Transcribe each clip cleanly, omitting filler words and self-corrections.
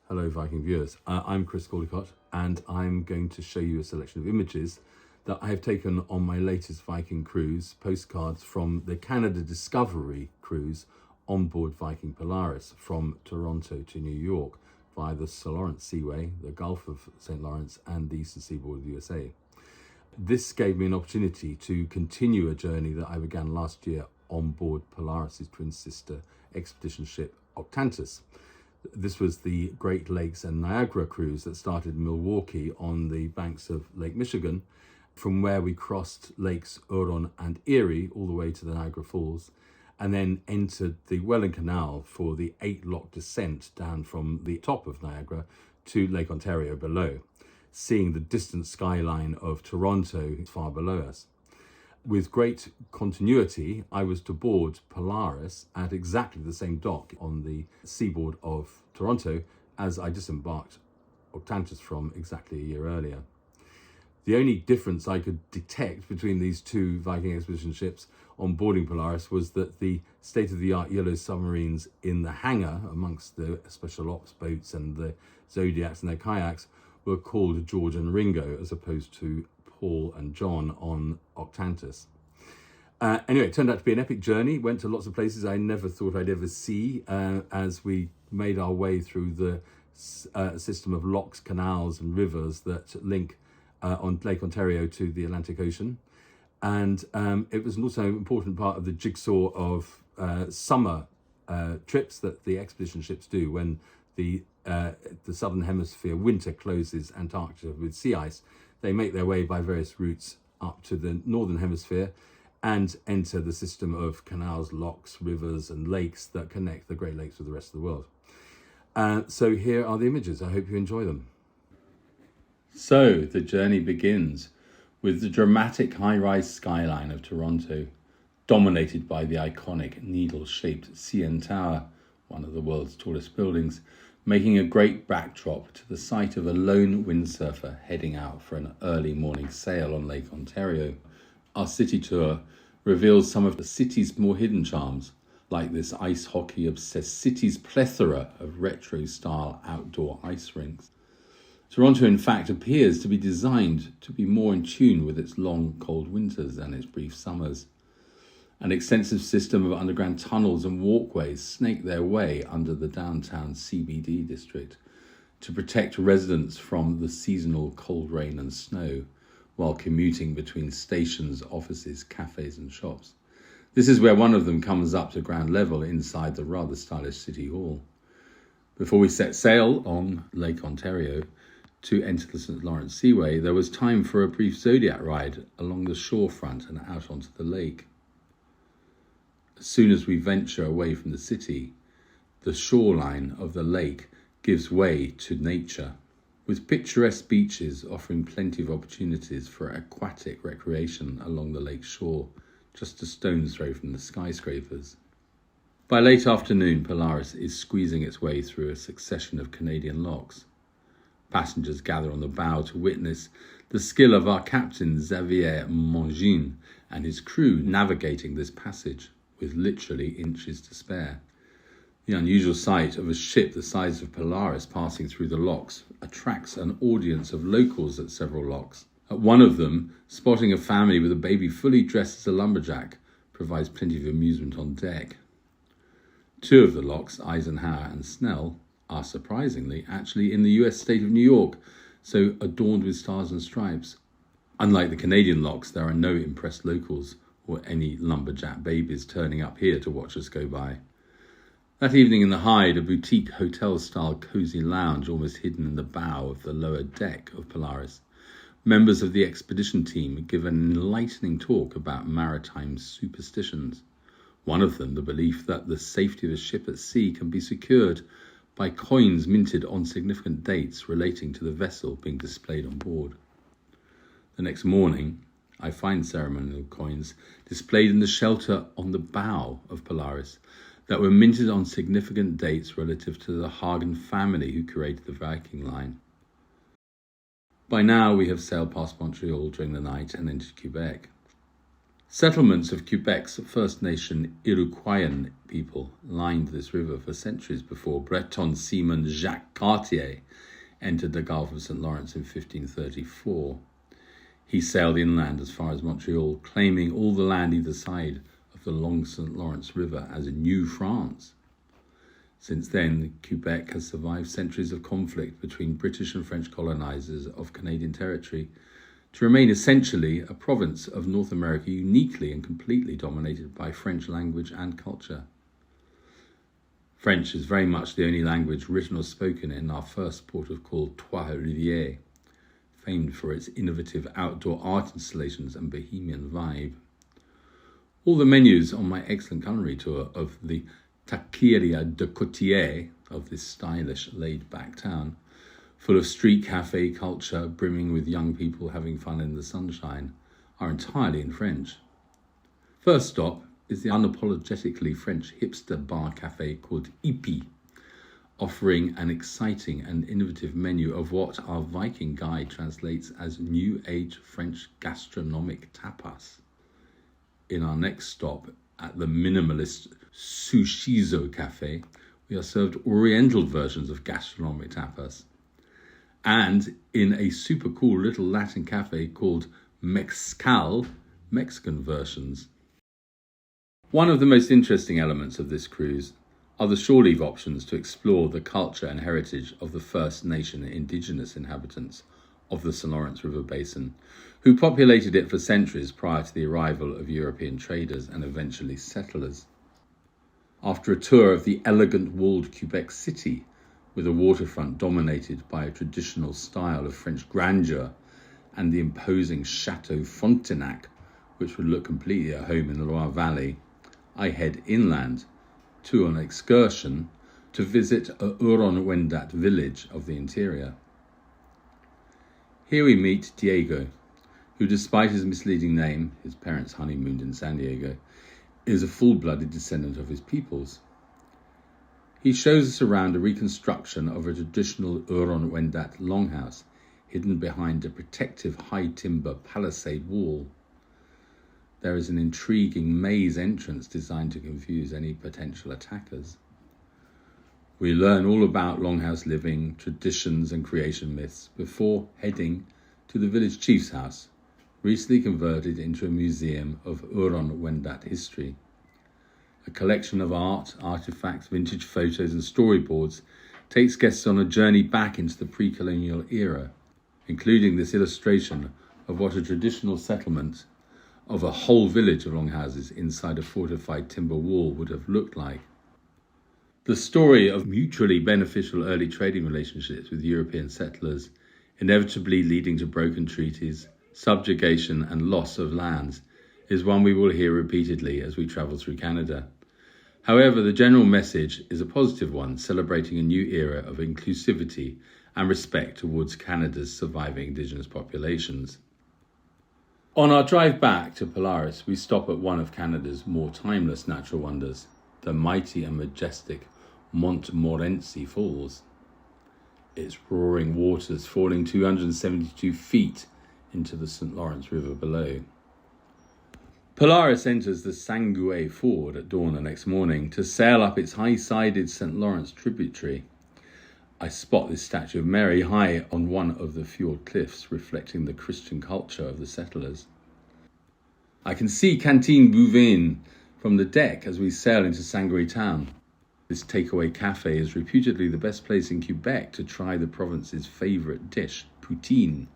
Hello Viking viewers, I'm Chris Caldicott and I'm going to show you a selection of images that I have taken on my latest Viking cruise, postcards from the Canada Discovery cruise on board Viking Polaris from Toronto to New York via the St. Lawrence Seaway, the Gulf of St. Lawrence and the eastern seaboard of the USA. This gave me an opportunity to continue a journey that I began last year on board Polaris's twin sister expedition ship Octantis. This was the Great Lakes and Niagara cruise that started in Milwaukee on the banks of Lake Michigan, from where we crossed Lakes Huron and Erie all the way to the Niagara Falls, and then entered the Welland Canal for the 8-lock descent down from the top of Niagara to Lake Ontario below, seeing the distant skyline of Toronto far below us. With great continuity, I was to board Polaris at exactly the same dock on the seaboard of Toronto as I disembarked Octantis from exactly a year earlier. The only difference I could detect between these two Viking expedition ships on boarding Polaris was that the state-of-the-art yellow submarines in the hangar amongst the special ops boats and the Zodiacs and their kayaks were called George and Ringo as opposed to Paul and John on Octantis. Anyway, it turned out to be an epic journey. Went to lots of places I never thought I'd ever see as we made our way through the system of locks, canals and rivers that link on Lake Ontario to the Atlantic Ocean. And it was also an important part of the jigsaw of summer trips that the expedition ships do when the Southern Hemisphere winter closes Antarctica with sea ice. They make their way by various routes up to the Northern Hemisphere and enter the system of canals, locks, rivers and lakes that connect the Great Lakes with the rest of the world. So here are the images. I hope you enjoy them. So the journey begins with the dramatic high-rise skyline of Toronto, dominated by the iconic needle-shaped CN Tower, one of the world's tallest buildings, making a great backdrop to the sight of a lone windsurfer heading out for an early morning sail on Lake Ontario. Our city tour reveals some of the city's more hidden charms, like this ice hockey-obsessed city's plethora of retro-style outdoor ice rinks. Toronto, in fact, appears to be designed to be more in tune with its long, cold winters than its brief summers. An extensive system of underground tunnels and walkways snake their way under the downtown CBD district to protect residents from the seasonal cold rain and snow while commuting between stations, offices, cafes and shops. This is where one of them comes up to ground level inside the rather stylish City Hall. Before we set sail on Lake Ontario to enter the St. Lawrence Seaway, there was time for a brief Zodiac ride along the shorefront and out onto the lake. As soon as we venture away from the city, the shoreline of the lake gives way to nature, with picturesque beaches offering plenty of opportunities for aquatic recreation along the lake shore, just a stone's throw from the skyscrapers. By late afternoon, Polaris is squeezing its way through a succession of Canadian locks. Passengers gather on the bow to witness the skill of our captain Xavier Mongin and his crew navigating this passage with literally inches to spare. The unusual sight of a ship the size of Polaris passing through the locks attracts an audience of locals at several locks. At one of them, spotting a family with a baby fully dressed as a lumberjack provides plenty of amusement on deck. Two of the locks, Eisenhower and Snell, are surprisingly actually in the US state of New York, so adorned with stars and stripes. Unlike the Canadian locks, there are no impressed locals or any lumberjack babies turning up here to watch us go by. That evening in the Hyde, a boutique hotel-style cosy lounge almost hidden in the bow of the lower deck of Polaris, members of the expedition team give an enlightening talk about maritime superstitions. One of them, the belief that the safety of a ship at sea can be secured by coins minted on significant dates relating to the vessel being displayed on board. The next morning, I find ceremonial coins displayed in the shelter on the bow of Polaris that were minted on significant dates relative to the Hagen family who created the Viking line. By now we have sailed past Montreal during the night and into Quebec. Settlements of Quebec's First Nation Iroquoian people lined this river for centuries before Breton seaman Jacques Cartier entered the Gulf of St. Lawrence in 1534. He sailed inland as far as Montreal, claiming all the land either side of the long St. Lawrence River as New France. Since then, Quebec has survived centuries of conflict between British and French colonizers of Canadian territory to remain essentially a province of North America uniquely and completely dominated by French language and culture. French is very much the only language written or spoken in our first port of call, Trois-Rivières, famed for its innovative outdoor art installations and bohemian vibe. All the menus on my excellent culinary tour of the Taqueria de Cotier of this stylish, laid-back town, full of street cafe culture, brimming with young people having fun in the sunshine, are entirely in French. First stop is the unapologetically French hipster bar cafe called Hippie, offering an exciting and innovative menu of what our Viking guide translates as New Age French gastronomic tapas. In our next stop at the minimalist Sushizo Cafe, we are served Oriental versions of gastronomic tapas. And in a super cool little Latin cafe called Mexcal, Mexican versions. One of the most interesting elements of this cruise are the shore leave options to explore the culture and heritage of the First Nation indigenous inhabitants of the St. Lawrence River Basin, who populated it for centuries prior to the arrival of European traders and eventually settlers. After a tour of the elegant walled Quebec city, with a waterfront dominated by a traditional style of French grandeur and the imposing Chateau Frontenac, which would look completely at home in the Loire Valley, I head inland to an excursion to visit a Huron-Wendat village of the interior. Here we meet Diego, who, despite his misleading name, his parents honeymooned in San Diego, is a full-blooded descendant of his peoples. He shows us around a reconstruction of a traditional Huron-Wendat longhouse hidden behind a protective high-timber palisade wall. There is an intriguing maze entrance designed to confuse any potential attackers. We learn all about longhouse living, traditions and creation myths before heading to the village chief's house, recently converted into a museum of Huron-Wendat history. A collection of art, artifacts, vintage photos and storyboards takes guests on a journey back into the pre-colonial era, including this illustration of what a traditional settlement of a whole village of longhouses inside a fortified timber wall would have looked like. The story of mutually beneficial early trading relationships with European settlers, inevitably leading to broken treaties, subjugation and loss of lands, is one we will hear repeatedly as we travel through Canada. However, the general message is a positive one, celebrating a new era of inclusivity and respect towards Canada's surviving Indigenous populations. On our drive back to Polaris, we stop at one of Canada's more timeless natural wonders, the mighty and majestic Montmorency Falls. Its roaring waters falling 272 feet into the St. Lawrence River below. Polaris enters the Saguenay Fjord at dawn the next morning to sail up its high-sided St. Lawrence tributary. I spot this statue of Mary high on one of the fjord cliffs, reflecting the Christian culture of the settlers. I can see Cantine Bouvin from the deck as we sail into Saguenay town. This takeaway cafe is reputedly the best place in Quebec to try the province's favourite dish, poutine.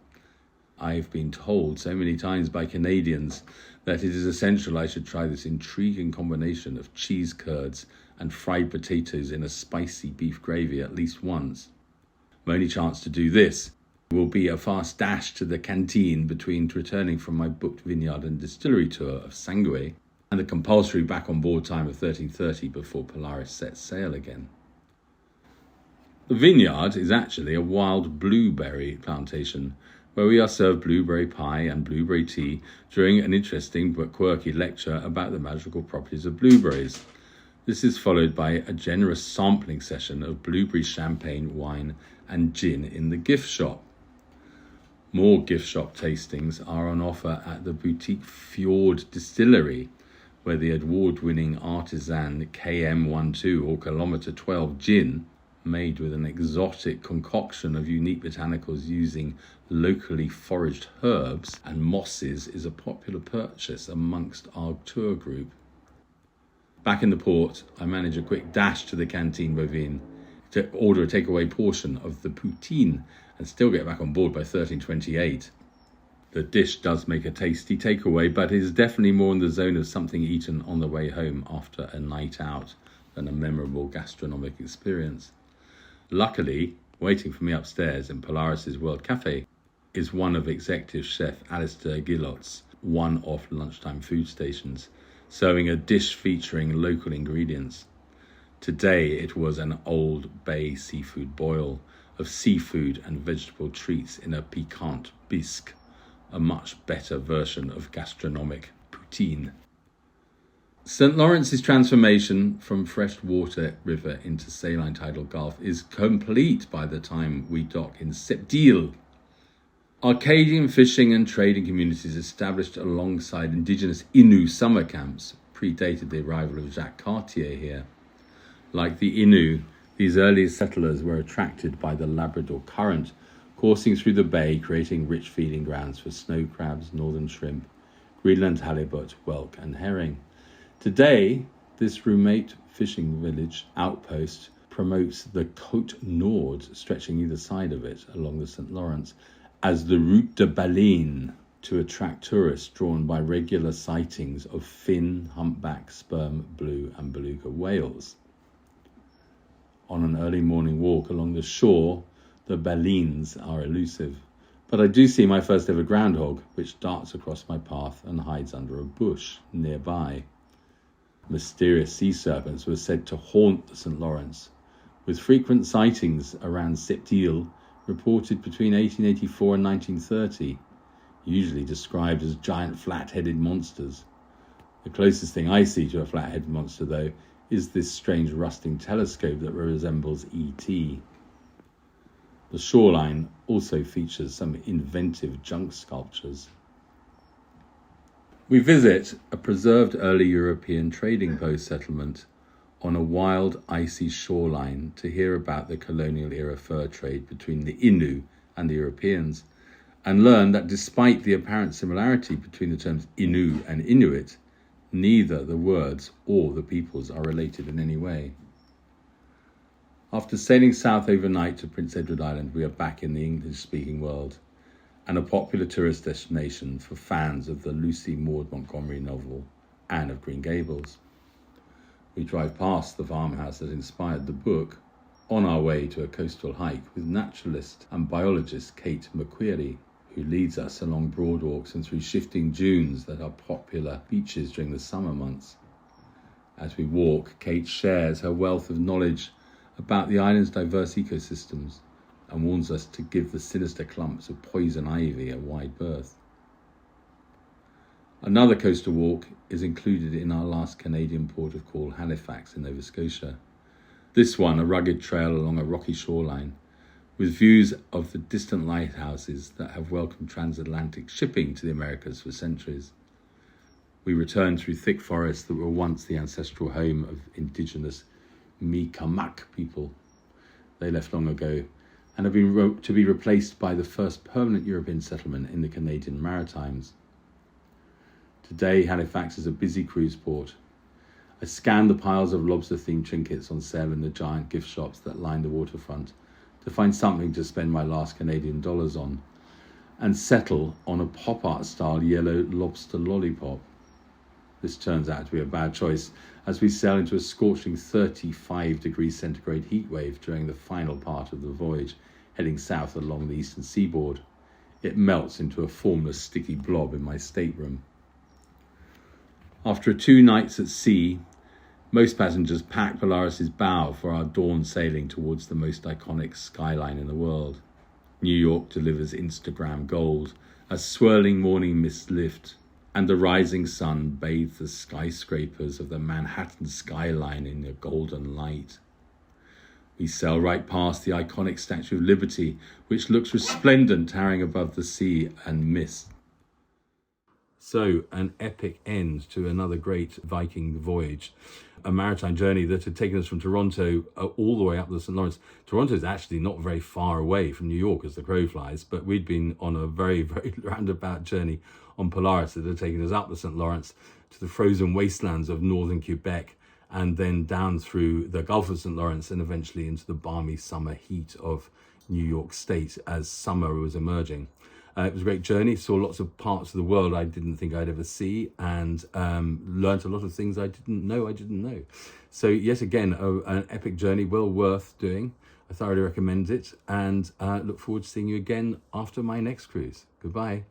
I've been told so many times by Canadians that it is essential I should try this intriguing combination of cheese curds and fried potatoes in a spicy beef gravy at least once. My only chance to do this will be a fast dash to the canteen between returning from my booked vineyard and distillery tour of Saguenay and the compulsory back on board time of 13:30 before Polaris sets sail again. The vineyard is actually a wild blueberry plantation where we are served blueberry pie and blueberry tea during an interesting but quirky lecture about the magical properties of blueberries. This is followed by a generous sampling session of blueberry champagne, wine and gin in the gift shop. More gift shop tastings are on offer at the boutique Fjord Distillery, where the award-winning artisan KM12 or Kilometer 12 gin, made with an exotic concoction of unique botanicals using locally foraged herbs and mosses, is a popular purchase amongst our tour group. Back in the port, I manage a quick dash to the Cantine Bovine to order a takeaway portion of the poutine and still get back on board by 13:28. The dish does make a tasty takeaway, but is definitely more in the zone of something eaten on the way home after a night out than a memorable gastronomic experience. Luckily, waiting for me upstairs in Polaris's World Cafe is one of executive chef Alistair Gillott's one-off lunchtime food stations, serving a dish featuring local ingredients. Today it was an Old Bay seafood boil of seafood and vegetable treats in a piquant bisque, a much better version of gastronomic poutine. St. Lawrence's transformation from freshwater river into saline tidal gulf is complete by the time we dock in Sept-Iles. Arcadian fishing and trading communities established alongside indigenous Innu summer camps predated the arrival of Jacques Cartier here. Like the Innu, these early settlers were attracted by the Labrador Current, coursing through the bay, creating rich feeding grounds for snow crabs, northern shrimp, Greenland halibut, whelk and herring. Today, this remote fishing village outpost promotes the Côte Nord, stretching either side of it along the St. Lawrence, as the Route de Baleine, to attract tourists drawn by regular sightings of fin, humpback, sperm, blue and beluga whales. On an early morning walk along the shore, the baleines are elusive, but I do see my first ever groundhog, which darts across my path and hides under a bush nearby. Mysterious sea serpents were said to haunt the St. Lawrence, with frequent sightings around Sept-Iles reported between 1884 and 1930, usually described as giant flat-headed monsters. The closest thing I see to a flat-headed monster, though, is this strange rusting telescope that resembles E.T. The shoreline also features some inventive junk sculptures. We visit a preserved early European trading post settlement on a wild, icy shoreline to hear about the colonial-era fur trade between the Innu and the Europeans, and learn that despite the apparent similarity between the terms Innu and Inuit, neither the words or the peoples are related in any way. After sailing south overnight to Prince Edward Island, we are back in the English-speaking world, and a popular tourist destination for fans of the Lucy Maud Montgomery novel Anne of Green Gables. We drive past the farmhouse that inspired the book, on our way to a coastal hike with naturalist and biologist Kate McQuarrie, who leads us along broadwalks and through shifting dunes that are popular beaches during the summer months. As we walk, Kate shares her wealth of knowledge about the island's diverse ecosystems and warns us to give the sinister clumps of poison ivy a wide berth. Another coastal walk is included in our last Canadian port of call, Halifax in Nova Scotia. This one, a rugged trail along a rocky shoreline, with views of the distant lighthouses that have welcomed transatlantic shipping to the Americas for centuries. We return through thick forests that were once the ancestral home of indigenous Mi'kmaq people. They left long ago and have been to be replaced by the first permanent European settlement in the Canadian Maritimes. Today, Halifax is a busy cruise port. I scan the piles of lobster-themed trinkets on sale in the giant gift shops that line the waterfront to find something to spend my last Canadian dollars on, and settle on a pop art style yellow lobster lollipop. This turns out to be a bad choice as we sail into a scorching 35 degrees centigrade heat wave during the final part of the voyage, heading south along the eastern seaboard. It melts into a formless sticky blob in my stateroom. After 2 nights at sea, most passengers pack Polaris's bow for our dawn sailing towards the most iconic skyline in the world. New York delivers Instagram gold as swirling morning mists lift, and the rising sun bathes the skyscrapers of the Manhattan skyline in a golden light. We sail right past the iconic Statue of Liberty, which looks resplendent towering above the sea and mist. So, an epic end to another great Viking voyage. A maritime journey that had taken us from Toronto all the way up the St. Lawrence. Toronto is actually not very far away from New York as the crow flies, but we'd been on a very, very roundabout journey on Polaris that had taken us up the St. Lawrence to the frozen wastelands of northern Quebec, and then down through the Gulf of St. Lawrence and eventually into the balmy summer heat of New York State as summer was emerging. It was a great journey, saw lots of parts of the world I didn't think I'd ever see, and learnt a lot of things I didn't know. So yet again, an epic journey, well worth doing. I thoroughly recommend it, and look forward to seeing you again after my next cruise. Goodbye.